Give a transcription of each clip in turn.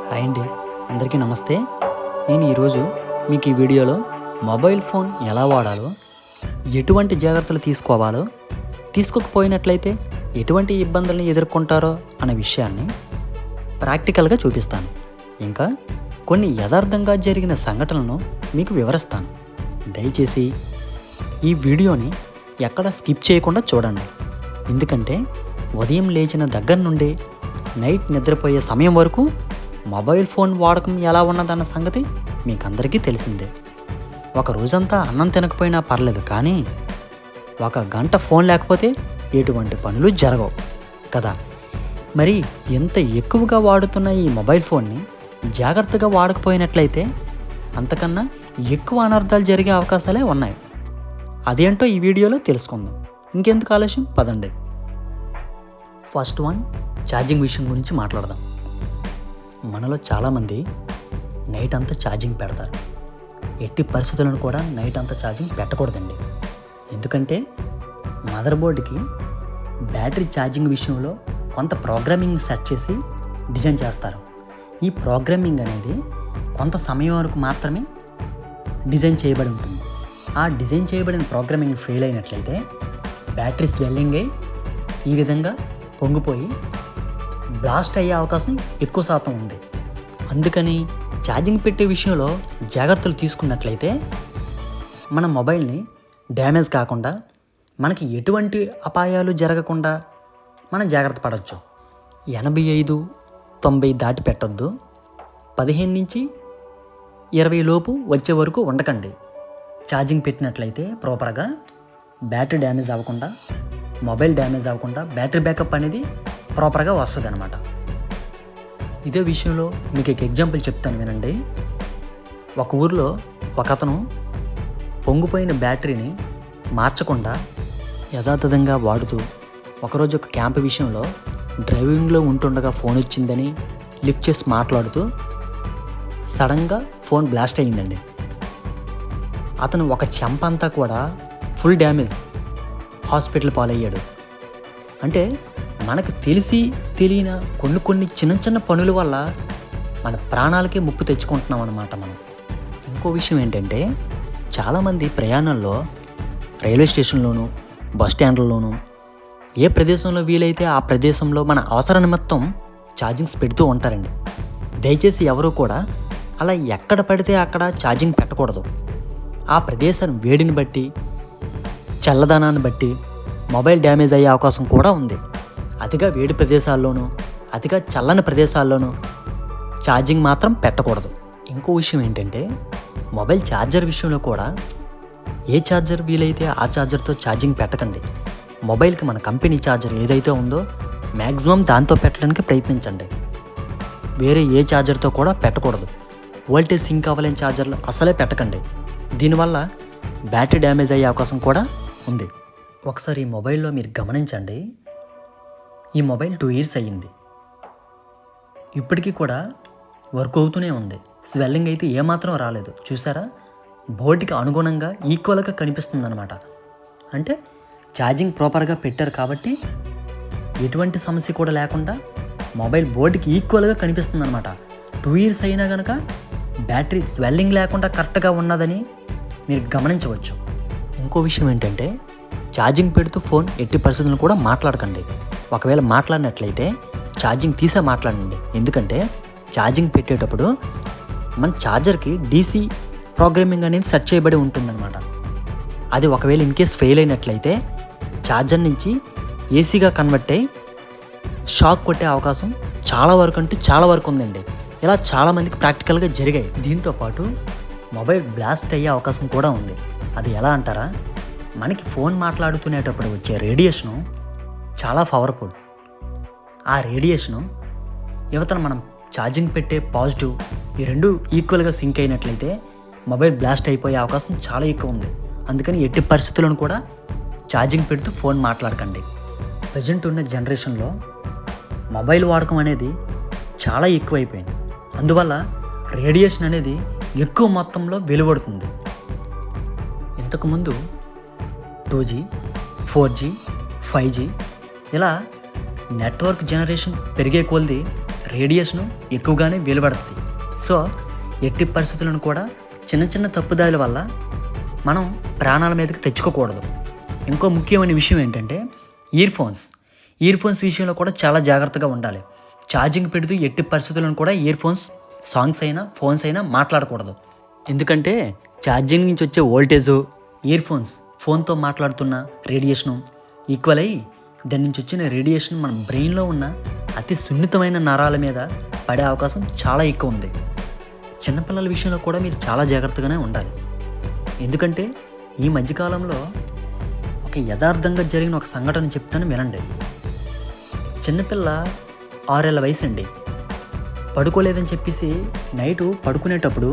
Hi అండి, అందరికీ నమస్తే. నేను ఈరోజు మీకు ఈ వీడియోలో మొబైల్ ఫోన్ ఎలా వాడాలో, ఎటువంటి జాగ్రత్తలు తీసుకోవాలో, తీసుకోకపోయినట్లయితే ఎటువంటి ఇబ్బందులను ఎదుర్కొంటారో అనే విషయాన్ని ప్రాక్టికల్గా చూపిస్తాను. ఇంకా కొన్ని యథార్థంగా జరిగిన సంఘటనలను మీకు వివరిస్తాను. దయచేసి ఈ వీడియోని ఎక్కడ స్కిప్ చేయకుండా చూడండి. ఎందుకంటే ఉదయం లేచిన దగ్గర నుండి నైట్ నిద్రపోయే సమయం వరకు మొబైల్ ఫోన్ వాడకం ఎలా ఉన్నదన్న సంగతి మీకు అందరికీ తెలిసిందే. ఒక రోజంతా అన్నం తినకపోయినా పర్లేదు, కానీ ఒక గంట ఫోన్ లేకపోతే ఎటువంటి పనులు జరగవు కదా. మరి ఎంత ఎక్కువగా వాడుతున్న ఈ మొబైల్ ఫోన్ని జాగ్రత్తగా వాడకపోయినట్లయితే అంతకన్నా ఎక్కువ అనర్థాలు జరిగే అవకాశాలే ఉన్నాయి. అదేంటో ఈ వీడియోలో తెలుసుకుందాం. ఇంకెందుకు ఆలస్యం, పదండి. ఫస్ట్ వన్, ఛార్జింగ్ విషయం గురించి మాట్లాడదాం. మనలో చాలామంది నైట్ అంతా ఛార్జింగ్ పెడతారు. ఎట్టి పరిస్థితులను కూడా నైట్ అంతా ఛార్జింగ్ పెట్టకూడదండి. ఎందుకంటే మదర్ బోర్డుకి బ్యాటరీ ఛార్జింగ్ విషయంలో కొంత ప్రోగ్రామింగ్ సెట్ చేసి డిజైన్ చేస్తారు. ఈ ప్రోగ్రామింగ్ అనేది కొంత సమయం వరకు మాత్రమే డిజైన్ చేయబడి ఉంటుంది. ఆ డిజైన్ చేయబడిన ప్రోగ్రామింగ్ ఫెయిల్ అయినట్లయితే బ్యాటరీ స్వెల్లింగ్ అయి ఈ విధంగా పొంగిపోయి బ్లాస్ట్ అయ్యే అవకాశం ఎక్కువ శాతం ఉంది. అందుకని ఛార్జింగ్ పెట్టే విషయంలో జాగ్రత్తలు తీసుకున్నట్లయితే మన మొబైల్ని డ్యామేజ్ కాకుండా, మనకి ఎటువంటి అపాయాలు జరగకుండా మనం జాగ్రత్త పడవచ్చు. 85-90 దాటి పెట్టొద్దు. 15 నుంచి 20 లోపు వచ్చే వరకు ఉండకండి. ఛార్జింగ్ పెట్టినట్లయితే ప్రాపర్గా బ్యాటరీ డ్యామేజ్ అవ్వకుండా, మొబైల్ డ్యామేజ్ అవ్వకుండా బ్యాటరీ బ్యాకప్ అనేది ప్రాపర్గా వస్తుంది అన్నమాట. ఇదే విషయంలో మీకు ఒక ఎగ్జాంపుల్ చెప్తాను, వినండి. ఒక ఊరిలో ఒక అతను పొంగిపోయిన బ్యాటరీని మార్చకుండా యథాతథంగా వాడుతూ ఒకరోజు ఒక క్యాంప్ విషయంలో డ్రైవింగ్లో ఉంటుండగా ఫోన్ వచ్చిందని లిఫ్ట్ చేసి మాట్లాడుతూ సడన్గా ఫోన్ బ్లాస్ట్ అయ్యిందండి. అతను ఒక చెంప అంతా కూడా ఫుల్ డ్యామేజ్, హాస్పిటల్ పాలయ్యాడు. అంటే మనకు తెలిసి తెలియని కొన్ని చిన్న చిన్న పనుల వల్ల మన ప్రాణాలకే ముప్పు తెచ్చుకుంటున్నాం అన్నమాట మనం. ఇంకో విషయం ఏంటంటే, చాలామంది ప్రయాణాల్లో రైల్వే స్టేషన్లోనూ బస్ స్టాండ్లలోనూ ఏ ప్రదేశంలో వీలైతే ఆ ప్రదేశంలో మన అవసర నిమిత్తం ఛార్జింగ్స్ పెడుతూ ఉంటారండి. దయచేసి ఎవరు కూడా అలా ఎక్కడ పడితే అక్కడ ఛార్జింగ్ పెట్టకూడదు. ఆ ప్రదేశం వేడిని బట్టి, చల్లదనాన్ని బట్టి మొబైల్ డ్యామేజ్ అయ్యే అవకాశం కూడా ఉంది. అతిగా వేడి ప్రదేశాల్లోనూ అతిగా చల్లని ప్రదేశాల్లోనూ ఛార్జింగ్ మాత్రం పెట్టకూడదు. ఇంకో విషయం ఏంటంటే, మొబైల్ ఛార్జర్ విషయంలో కూడా ఏ ఛార్జర్ వీలైతే ఆ ఛార్జర్తో ఛార్జింగ్ పెట్టకండి. మొబైల్కి మన కంపెనీ ఛార్జర్ ఏదైతే ఉందో మ్యాక్సిమం దాంతో పెట్టడానికి ప్రయత్నించండి. వేరే ఏ ఛార్జర్తో కూడా పెట్టకూడదు. వోల్టేజ్ సింక్ అవ్వలేని ఛార్జర్లు అసలే పెట్టకండి. దీనివల్ల బ్యాటరీ డ్యామేజ్ అయ్యే అవకాశం కూడా ఉంది. ఒకసారి ఈ మొబైల్లో మీరు గమనించండి. ఈ మొబైల్ 2 years అయ్యింది. ఇప్పటికీ కూడా వర్క్ అవుతూనే ఉంది. స్వెల్లింగ్ అయితే ఏమాత్రం రాలేదు. చూసారా, బోర్డుకి అనుగుణంగా ఈక్వల్గా కనిపిస్తుంది అనమాట. అంటే ఛార్జింగ్ ప్రాపర్గా పెట్టారు కాబట్టి ఎటువంటి సమస్య కూడా లేకుండా మొబైల్ బోర్డుకి ఈక్వల్గా కనిపిస్తుంది అనమాట. 2 years అయినా కనుక బ్యాటరీ స్వెల్లింగ్ లేకుండా కరెక్ట్గా ఉన్నదని మీరు గమనించవచ్చు. ఇంకో విషయం ఏంటంటే, ఛార్జింగ్ పెడుతూ ఫోన్ ఎట్టి పరిస్థితులను కూడా మాట్లాడకండి. ఒకవేళ మాట్లాడినట్లయితే ఛార్జింగ్ తీసే మాట్లాడండి. ఎందుకంటే ఛార్జింగ్ పెట్టేటప్పుడు మన ఛార్జర్కి డీసీ ప్రోగ్రామింగ్ అనేది సెట్ చేయబడి ఉంటుందన్నమాట. అది ఒకవేళ ఇన్కేస్ ఫెయిల్ అయినట్లయితే ఛార్జర్ నుంచి ఏసీగా కన్వర్ట్ అయ్యి షాక్ కొట్టే అవకాశం చాలా వరకు ఉందండి. ఇలా చాలామందికి ప్రాక్టికల్గా జరిగాయి. దీంతోపాటు మొబైల్ బ్లాస్ట్ అయ్యే అవకాశం కూడా ఉంది. అది ఎలా అంటారా, మనకి ఫోన్ మాట్లాడుతునేటప్పుడు వచ్చే రేడియేషను చాలా పవర్ఫుల్. ఆ రేడియేషను యువతను మనం ఛార్జింగ్ పెట్టే పాజిటివ్ ఈ రెండు ఈక్వల్గా సింక్ అయినట్లయితే మొబైల్ బ్లాస్ట్ అయిపోయే అవకాశం చాలా ఎక్కువ ఉంది. అందుకని ఎట్టి పరిస్థితులను కూడా ఛార్జింగ్ పెడుతూ ఫోన్ మాట్లాడకండి. ప్రజెంట్ ఉన్న జనరేషన్లో మొబైల్ వాడకం అనేది చాలా ఎక్కువైపోయింది. అందువల్ల రేడియేషన్ అనేది ఎక్కువ మొత్తంలో వెలువడుతుంది. ఇంతకుముందు 2G, 4G, 5G ఇలా నెట్వర్క్ జనరేషన్ పెరిగే కొలది రేడియేషను ఎక్కువగానే వెలువడుతుంది. సో ఎట్టి పరిస్థితులను కూడా చిన్న చిన్న తప్పుదారుల వల్ల మనం ప్రాణాల మీదకి తెచ్చుకోకూడదు. ఇంకో ముఖ్యమైన విషయం ఏంటంటే ఇయర్ ఫోన్స్ విషయంలో కూడా చాలా జాగ్రత్తగా ఉండాలి. ఛార్జింగ్ పెడుతూ ఎట్టి పరిస్థితులను కూడా ఇయర్ ఫోన్స్, సాంగ్స్ అయినా ఫోన్స్ అయినా మాట్లాడకూడదు. ఎందుకంటే ఛార్జింగ్ నుంచి వచ్చే వోల్టేజు, ఇయర్ ఫోన్తో మాట్లాడుతున్న రేడియేషను ఈక్వల్ అయ్యి దాని నుంచి వచ్చిన రేడియేషన్ మన బ్రెయిన్లో ఉన్న అతి సున్నితమైన నరాల మీద పడే అవకాశం చాలా ఎక్కువ ఉంది. చిన్నపిల్లల విషయంలో కూడా మీరు చాలా జాగ్రత్తగానే ఉండాలి. ఎందుకంటే ఈ మధ్యకాలంలో ఒక యథార్థంగా జరిగిన ఒక సంఘటన చెప్తాను వినండి. చిన్నపిల్ల 6 ఏళ్ల వయసు అండి. పడుకోలేదని చెప్పేసి నైటు పడుకునేటప్పుడు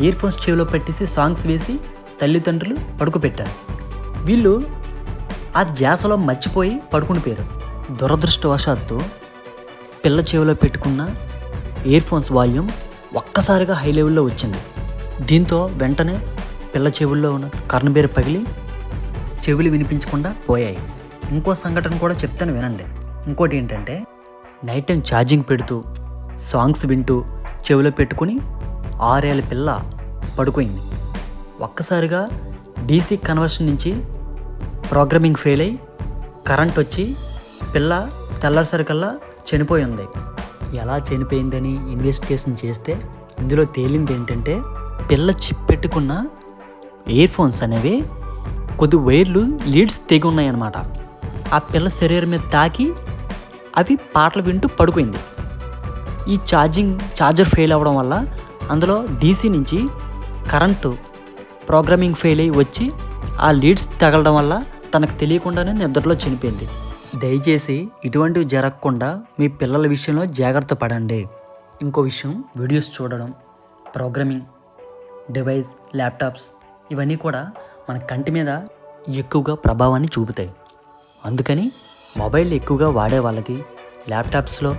ఇయర్ ఫోన్స్ చెవిలో పెట్టేసి సాంగ్స్ వేసి తల్లిదండ్రులు పడుకోబెట్టారు. వీళ్ళు ఆ ధ్యాసలో మర్చిపోయి పడుకునిపోయారు. దురదృష్టవశాత్తు పిల్ల చెవిలో పెట్టుకున్న ఇయర్ ఫోన్స్ వాల్యూమ్ ఒక్కసారిగా హై లెవెల్లో వచ్చింది. దీంతో వెంటనే పిల్ల చెవుల్లో ఉన్న కర్ణబేరు పగిలి చెవులు వినిపించకుండా పోయాయి. ఇంకో సంఘటన కూడా చెప్తాను వినండి. ఇంకోటి ఏంటంటే నైట్ టైం ఛార్జింగ్ పెడుతూ సాంగ్స్ వింటూ చెవిలో పెట్టుకుని 6 ఏళ్ల పిల్ల పడుకోయింది. ఒక్కసారిగా డీసీ కన్వర్షన్ నుంచి ప్రోగ్రామింగ్ ఫెయిల్ అయ్యి కరెంట్ వచ్చి పిల్ల తెల్లారిసరికల్లా చనిపోయి ఉంది. ఎలా చనిపోయిందని ఇన్వెస్టిగేషన్ చేస్తే ఇందులో తేలింది ఏంటంటే పిల్ల చిప్ పెట్టుకున్న ఇయర్ ఫోన్స్ అనేవి కొద్ది వైర్లు లీడ్స్ తెగి ఉన్నాయన్నమాట. ఆ పిల్ల శరీరం మీద తాకి అవి పాటలు వింటూ పడుకుంది. ఈ ఛార్జర్ ఫెయిల్ అవ్వడం వల్ల అందులో డీసీ నుంచి కరెంటు ప్రోగ్రామింగ్ ఫెయిల్ అయ్యి వచ్చి ఆ లీడ్స్ తగలడం వల్ల తనకు తెలియకుండానే నిద్రలో చనిపోయింది. దయచేసి ఇటువంటివి జరగకుండా మీ పిల్లల విషయంలో జాగ్రత్త పడండి. ఇంకో విషయం, వీడియోస్ చూడడం, ప్రోగ్రామింగ్ డివైస్, ల్యాప్టాప్స్ ఇవన్నీ కూడా మన కంటి మీద ఎక్కువగా ప్రభావాన్ని చూపుతాయి. అందుకని మొబైల్ ఎక్కువగా వాడే వాళ్ళకి, ల్యాప్టాప్స్లో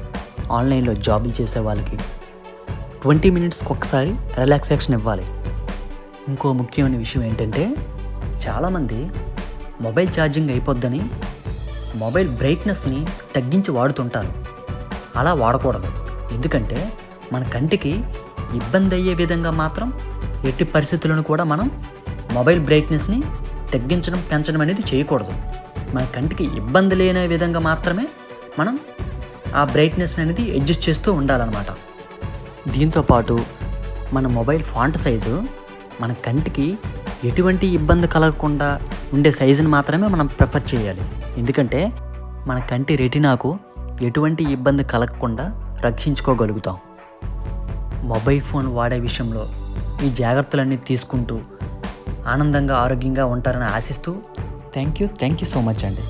ఆన్లైన్లో జాబులు చేసే వాళ్ళకి 20 మినిట్స్కి ఒకసారి రిలాక్సేషన్ ఇవ్వాలి. ఇంకో ముఖ్యమైన విషయం ఏంటంటే చాలామంది మొబైల్ ఛార్జింగ్ అయిపోద్దని మొబైల్ బ్రైట్నెస్ని తగ్గించి వాడుతుంటారు. అలా వాడకూడదు. ఎందుకంటే మన కంటికి ఇబ్బంది అయ్యే విధంగా మాత్రం ఎట్టి పరిస్థితులను కూడా మనం మొబైల్ బ్రైట్నెస్ని తగ్గించడం, పెంచడం అనేది చేయకూడదు. మన కంటికి ఇబ్బంది లేని విధంగా మాత్రమే మనం ఆ బ్రైట్నెస్ అనేది అడ్జస్ట్ చేస్తూ ఉండాలన్నమాట. దీంతోపాటు మన మొబైల్ ఫాంట్ సైజు మన కంటికి ఎటువంటి ఇబ్బంది కలగకుండా ఉండే సైజుని మాత్రమే మనం ప్రిఫర్ చేయాలి. ఎందుకంటే మన కంటి రెటినాకు ఎటువంటి ఇబ్బంది కలగకుండా రక్షించుకోగలుగుతాం. మొబైల్ ఫోన్ వాడే విషయంలో ఈ జాగ్రత్తలన్నీ తీసుకుంటూ ఆనందంగా, ఆరోగ్యంగా ఉంటారని ఆశిస్తూ థ్యాంక్ యూ సో మచ్ అండి.